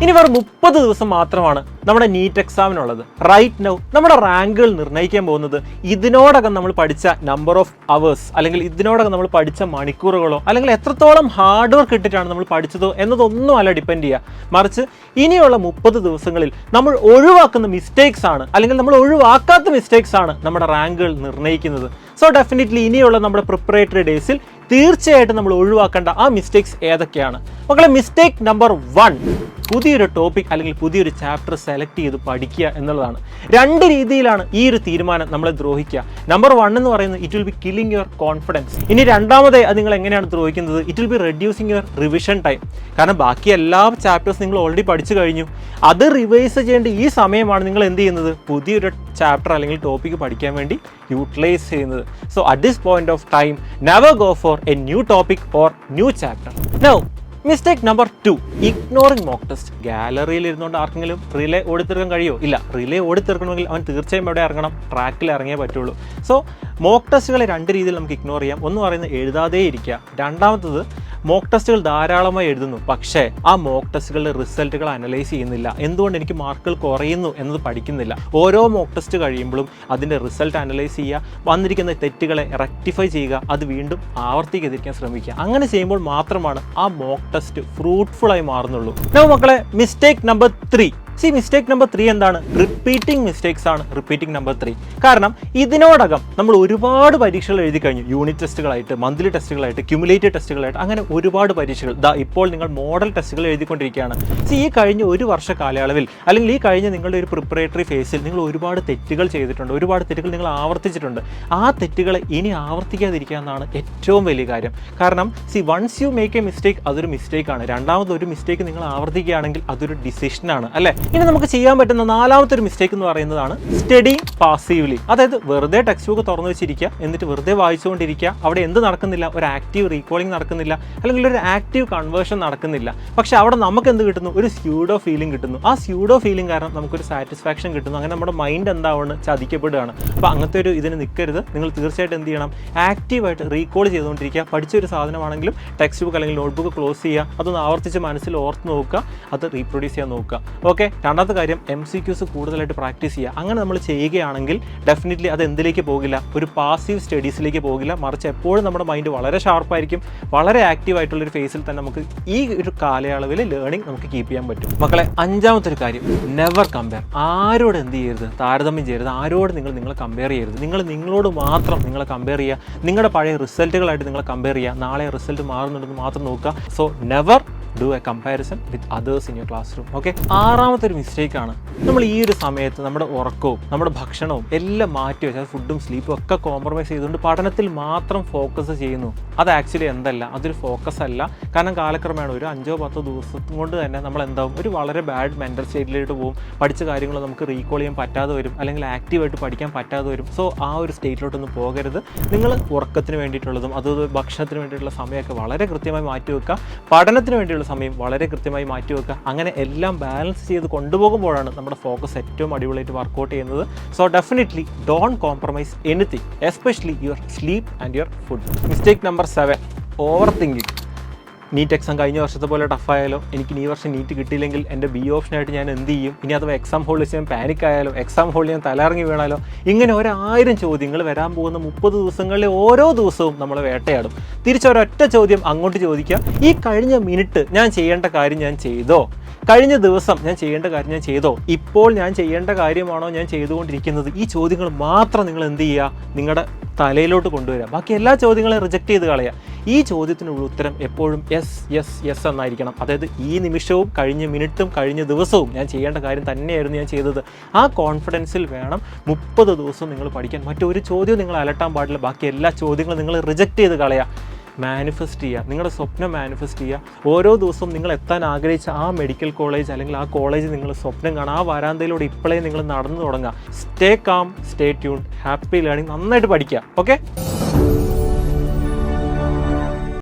ഇനി വെറും 30 ദിവസം മാത്രമാണ് നമ്മുടെ നീറ്റ് എക്സാമിനുള്ളത്. റൈറ്റ് നൗ നമ്മുടെ റാങ്കുകൾ നിർണ്ണയിക്കാൻ പോകുന്നത് ഇതിനോടകം നമ്മൾ പഠിച്ച നമ്പർ ഓഫ് അവേഴ്സ് അല്ലെങ്കിൽ ഇതിനോടകം നമ്മൾ പഠിച്ച മണിക്കൂറുകളോ അല്ലെങ്കിൽ എത്രത്തോളം ഹാർഡ് വർക്ക് ഇട്ടിട്ടാണ് നമ്മൾ പഠിച്ചതോ എന്നതൊന്നും അല്ല ഡിപ്പെൻഡ് ചെയ്യുക. മറിച്ച് ഇനിയുള്ള 30 ദിവസങ്ങളിൽ നമ്മൾ ഒഴിവാക്കുന്ന മിസ്റ്റേക്സ് ആണ് അല്ലെങ്കിൽ നമ്മൾ ഒഴിവാക്കാത്ത മിസ്റ്റേക്സ് ആണ് നമ്മുടെ റാങ്കുകൾ നിർണ്ണയിക്കുന്നത്. സോ ഡെഫിനറ്റ്ലി ഇനിയുള്ള നമ്മുടെ പ്രിപ്പറേറ്ററി ഡേയ്സിൽ തീർച്ചയായിട്ടും നമ്മൾ ഒഴിവാക്കേണ്ട ആ മിസ്റ്റേക്സ് ഏതൊക്കെയാണ് മക്കളെ? മിസ്റ്റേക്ക് നമ്പർ 1, പുതിയൊരു ടോപ്പിക് അല്ലെങ്കിൽ പുതിയൊരു ചാപ്റ്റർ സെലക്ട് ചെയ്ത് പഠിക്കുക എന്നുള്ളതാണ്. 2 രീതിയിലാണ് ഈ ഒരു തീരുമാനം നമ്മളെ ദ്രോഹിക്കുക. നമ്പർ 1 എന്ന് പറയുന്നത് it will be killing your confidence. ഇനി രണ്ടാമതേ അത് നിങ്ങൾ എങ്ങനെയാണ് ദ്രോഹിക്കുന്നത്? It will be reducing your revision time. കാരണം ബാക്കി എല്ലാ ചാപ്റ്റേഴ്സ് നിങ്ങൾ ഓൾറെഡി പഠിച്ചു കഴിഞ്ഞു. അത് റിവൈസ് ചെയ്യേണ്ട ഈ സമയമാണ് നിങ്ങൾ എന്ത് ചെയ്യുന്നത്? പുതിയൊരു ചാപ്റ്റർ അല്ലെങ്കിൽ ടോപ്പിക്ക് പഠിക്കാൻ വേണ്ടി യൂട്ടിലൈസ് ചെയ്യുന്നത്. So at this point of time never go for A new topic or new chapter. Now mistake number 2, ignoring mock test. ഗാലറിയിൽ ഇരുന്നുകൊണ്ട് ആർക്കെങ്കിലും റിലേ ഓടിത്തീർക്കാൻ കഴിയുമോ? ഇല്ല. റിലേ ഓടിത്തീർക്കണമെങ്കിൽ അവൻ തീർച്ചയായും എവിടെ ഇറങ്ങണം? ട്രാക്കിൽ ഇറങ്ങിയേ പറ്റുള്ളൂ. സോ മോക്ക് ടെസ്റ്റുകളെ 2 രീതിയിൽ നമുക്ക് ഇഗ്നോർ ചെയ്യാം. ഒന്ന് പറയുന്നത് എഴുതാതെ ഇരിക്കുക. രണ്ടാമത്തത് മോക്ക് ടെസ്റ്റുകൾ ധാരാളമായി എഴുതുന്നു, പക്ഷേ ആ മോക്ക് ടെസ്റ്റുകളുടെ റിസൾട്ടുകൾ അനലൈസ് ചെയ്യുന്നില്ല. എന്തുകൊണ്ട് എനിക്ക് മാർക്കുകൾ കുറയുന്നു എന്നത് പഠിക്കുന്നില്ല. ഓരോ മോക്ക് ടെസ്റ്റ് കഴിയുമ്പോഴും അതിൻ്റെ റിസൾട്ട് അനലൈസ് ചെയ്യുക, വന്നിരിക്കുന്ന തെറ്റുകളെ റെക്ടിഫൈ ചെയ്യുക, അത് വീണ്ടും ആവർത്തിക്കാതിരിക്കാൻ ശ്രമിക്കുക. അങ്ങനെ ചെയ്യുമ്പോൾ മാത്രമാണ് ആ മോക്ക് ടെസ്റ്റ് ഫ്രൂട്ട്ഫുൾ ആയി മാറുന്നുള്ളൂ. മക്കളെ, മിസ്റ്റേക്ക് നമ്പർ 3. മിസ്റ്റേക്ക് നമ്പർ 3 എന്താണ്? റിപ്പീറ്റിംഗ് മിസ്റ്റേക്സ് ആണ് റിപ്പീറ്റിംഗ് നമ്പർ 3. കാരണം ഇതിനോടകം നമ്മൾ ഒരുപാട് പരീക്ഷകൾ എഴുതി കഴിഞ്ഞു. യൂണിറ്റ് ടെസ്റ്റുകളായിട്ട്, മന്ത്ലി ടെസ്റ്റുകളായിട്ട്, ക്യുമുലേറ്റീവ് ടെസ്റ്റുകളായിട്ട്, അങ്ങനെ ഒരുപാട് പരീക്ഷകൾ. ഇപ്പോൾ നിങ്ങൾ മോഡൽ ടെസ്റ്റുകൾ എഴുതിക്കൊണ്ടിരിക്കുകയാണ്. ഈ കഴിഞ്ഞ ഒരു വർഷ കാലയളവിൽ അല്ലെങ്കിൽ ഈ കഴിഞ്ഞ നിങ്ങളുടെ ഒരു പ്രിപ്പറേറ്ററി ഫേസിൽ നിങ്ങൾ ഒരുപാട് തെറ്റുകൾ ചെയ്തിട്ടുണ്ട്. ഒരുപാട് തെറ്റുകൾ നിങ്ങൾ ആവർത്തിച്ചിട്ടുണ്ട്. ആ തെറ്റുകളെ ഇനി ആവർത്തിക്കാതിരിക്കുക എന്നാണ് ഏറ്റവും വലിയ കാര്യം. കാരണം once you make a mistake, അതൊരു മിസ്റ്റേക്കാണ്. രണ്ടാമതൊരു മിസ്റ്റേക്ക് നിങ്ങൾ ആവർത്തിക്കുകയാണെങ്കിൽ അതൊരു ഡിസിഷനാണ്, അല്ലേ? ഇനി നമുക്ക് ചെയ്യാൻ പറ്റുന്ന 4മത്തെ ഒരു മിസ്റ്റേക്ക് എന്ന് പറയുന്നതാണ് സ്റ്റഡിങ് പാസീവ്ലി. അതായത് വെറുതെ ടെക്സ്റ്റ് ബുക്ക് തുറന്നു വെച്ചിരിക്കുക, എന്നിട്ട് വെറുതെ വായിച്ചുകൊണ്ടിരിക്കുക. അവിടെ എന്ത് നടക്കുന്നില്ല? ഒരു ആക്റ്റീവ് റീകോളിംഗ് നടക്കുന്നില്ല, അല്ലെങ്കിൽ ഒരു ആക്റ്റീവ് കൺവേർഷൻ നടക്കുന്നില്ല. പക്ഷെ അവിടെ നമുക്ക് എന്ത് കിട്ടുന്നു? ഒരു സ്യൂഡോ ഫീലിംഗ് കിട്ടുന്നു. ആ സ്യൂഡോ ഫീലിംഗ് കാരണം നമുക്കൊരു സാറ്റിസ്ഫാക്ഷൻ കിട്ടുന്നു. അങ്ങനെ നമ്മുടെ മൈൻഡ് എന്താവുന്നു? ചതിക്കപ്പെടുകയാണ്. അപ്പോൾ അങ്ങനത്തെ ഒരു ഇതിന് നിൽക്കരുത്. നിങ്ങൾ തീർച്ചയായിട്ടും എന്ത് ചെയ്യണം? ആക്റ്റീവായിട്ട് റീകോൾ ചെയ്തുകൊണ്ടിരിക്കുക. പഠിച്ചൊരു സാധനമാണെങ്കിലും ടെക്സ്റ്റ് ബുക്ക് അല്ലെങ്കിൽ നോട്ട്ബുക്ക് ക്ലോസ് ചെയ്യുക, അതൊന്ന് ആവർത്തിച്ച് മനസ്സിൽ ഓർത്ത് നോക്കുക, അത് റീപ്രൊഡ്യൂസ് ചെയ്യാൻ നോക്കുക. ഓക്കെ. രണ്ടാമത്തെ കാര്യം MCQs കൂടുതലായിട്ട് പ്രാക്ടീസ് ചെയ്യുക. അങ്ങനെ നമ്മൾ ചെയ്യുകയാണെങ്കിൽ ഡെഫിനറ്റ്ലി അത് എന്തിലേക്ക് പോകില്ല? ഒരു പാസീവ് സ്റ്റഡീസിലേക്ക് പോകില്ല. മറിച്ച് എപ്പോഴും നമ്മുടെ മൈൻഡ് വളരെ ഷാർപ്പായിരിക്കും. വളരെ ആക്റ്റീവായിട്ടുള്ളൊരു ഫേസിൽ തന്നെ നമുക്ക് ഈ ഒരു കാലയളവിൽ ലേണിംഗ് നമുക്ക് കീപ്പ് ചെയ്യാൻ പറ്റും. മക്കളെ, 5മത്തെ ഒരു കാര്യം, നെവർ കമ്പയർ. ആരോട് എന്ത് ചെയ്യരുത്? താരതമ്യം ചെയ്യരുത്. ആരോട് നിങ്ങളെ കമ്പയർ ചെയ്യരുത്. നിങ്ങളോട് മാത്രം നിങ്ങളെ കമ്പയർ ചെയ്യുക. നിങ്ങളുടെ പഴയ റിസൾട്ടുകളായിട്ട് നിങ്ങളെ കമ്പയർ ചെയ്യുക. നാളെ റിസൾട്ട് മാറുന്നുണ്ടെന്ന് മാത്രം നോക്കുക. So never do a comparison with others in your classroom. Okay. 6മത്തെ ഒരു മിസ്റ്റേക്കാണ്, നമ്മൾ ഈ ഒരു സമയത്ത് നമ്മുടെ ഉറക്കവും നമ്മുടെ ഭക്ഷണവും എല്ലാം മാറ്റി വെച്ചാൽ ഫുഡും സ്ലീപ്പും ഒക്കെ കോംപ്രമൈസ് ചെയ്തുകൊണ്ട് പഠനത്തിൽ മാത്രം ഫോക്കസ് ചെയ്യുന്നു. അത് ആക്ച്വലി എന്തല്ല, അതൊരു ഫോക്കസ് അല്ല. കാരണം കാലക്രമേണ ഒരു 5-10 ദിവസം കൊണ്ട് തന്നെ നമ്മൾ എന്താവും? ഒരു വളരെ ബാഡ് മെൻ്റൽ സ്റ്റേറ്റിലേക്ക് പോകും. പഠിച്ച കാര്യങ്ങൾ നമുക്ക് റീകോൾ ചെയ്യാൻ പറ്റാതെ വരും, അല്ലെങ്കിൽ ആക്റ്റീവായിട്ട് പഠിക്കാൻ പറ്റാതെ വരും. സോ ആ ഒരു സ്റ്റേറ്റിലോട്ടൊന്നും പോകരുത്. നിങ്ങൾ ഉറക്കത്തിന് വേണ്ടിയിട്ടുള്ളതും അതുപോലെ ഭക്ഷണത്തിന് വേണ്ടിയിട്ടുള്ള സമയമൊക്കെ വളരെ കൃത്യമായി മാറ്റി വെക്കുക. പഠനത്തിന് വേണ്ടിയുള്ള സമയം വളരെ കൃത്യമായി മാറ്റി വെക്കുക. അങ്ങനെ എല്ലാം ബാലൻസ് ചെയ്ത് കൊണ്ടുപോകുമ്പോഴാണ് നമ്മുടെ ഫോക്കസ് ഏറ്റവും അടിപൊളിയായിട്ട് വർക്കൗട്ട് ചെയ്യുന്നത്. So definitely don't compromise anything, especially your sleep and your food. Mistake number 7, overthinking. NEET exam കഴിഞ്ഞ വർഷത്തെ പോലെ ടഫായാലോ, എനിക്ക് ഈ വർഷം നീറ്റ് കിട്ടിയില്ലെങ്കിൽ എൻ്റെ ബി ഓപ്ഷനായിട്ട് ഞാൻ എന്ത് ചെയ്യും? ഇനി അഥവാ എക്സാം ഹോളിൽ വെച്ച് ഞാൻ പാനിക് ആയാലോ, എക്സാം ഹോളിൽ ഞാൻ തലയിറങ്ങി വീണാലോ? ഇങ്ങനെ 1000 ചോദ്യങ്ങൾ വരാൻ പോകുന്ന 30 ദിവസങ്ങളിലെ ഓരോ ദിവസവും നമ്മൾ വേട്ടയാടും. തിരിച്ചൊരൊറ്റ ചോദ്യം അങ്ങോട്ട് ചോദിക്കുക, ഈ കഴിഞ്ഞ മിനിറ്റ് ഞാൻ ചെയ്യേണ്ട കാര്യം ഞാൻ ചെയ്തോ? കഴിഞ്ഞ ദിവസം ഞാൻ ചെയ്യേണ്ട കാര്യം ഞാൻ ചെയ്തോ? ഇപ്പോൾ ഞാൻ ചെയ്യേണ്ട കാര്യമാണോ ഞാൻ ചെയ്തുകൊണ്ടിരിക്കുന്നത്? ഈ ചോദ്യങ്ങൾ മാത്രം നിങ്ങൾ എന്ത് ചെയ്യുക? നിങ്ങളുടെ തലയിലോട്ട് കൊണ്ടുവരിക. ബാക്കി എല്ലാ ചോദ്യങ്ങളെയും റിജക്റ്റ് ചെയ്ത് കളയുക. ഈ ചോദ്യത്തിനുള്ള ഉത്തരം എപ്പോഴും യെസ് എന്നായിരിക്കണം. അതായത് ഈ നിമിഷവും കഴിഞ്ഞ മിനിറ്റും കഴിഞ്ഞ ദിവസവും ഞാൻ ചെയ്യേണ്ട കാര്യം തന്നെയായിരുന്നു ഞാൻ ചെയ്തത്. ആ കോൺഫിഡൻസിൽ വേണം 30 ദിവസം നിങ്ങൾ പഠിക്കാൻ. മറ്റൊരു ചോദ്യവും നിങ്ങൾ അലട്ടാൻ പാടില്ല. ബാക്കി എല്ലാ ചോദ്യങ്ങളും നിങ്ങൾ റിജക്റ്റ് ചെയ്ത് കളയുക. മാനിഫെസ്റ്റ് ചെയ്യുക, നിങ്ങളുടെ സ്വപ്നം മാനിഫെസ്റ്റ് ചെയ്യുക. ഓരോ ദിവസവും നിങ്ങൾ എത്താൻ ആഗ്രഹിച്ച ആ മെഡിക്കൽ കോളേജ് അല്ലെങ്കിൽ ആ കോളേജ് നിങ്ങൾ സ്വപ്നം കാണുക. ആ വരാന്തയിലൂടെ ഇപ്പോഴേ നിങ്ങൾ നടന്നു തുടങ്ങുക. Stay calm, stay tune, happy learning. നന്നായിട്ട് പഠിക്കുക. ഓക്കെ.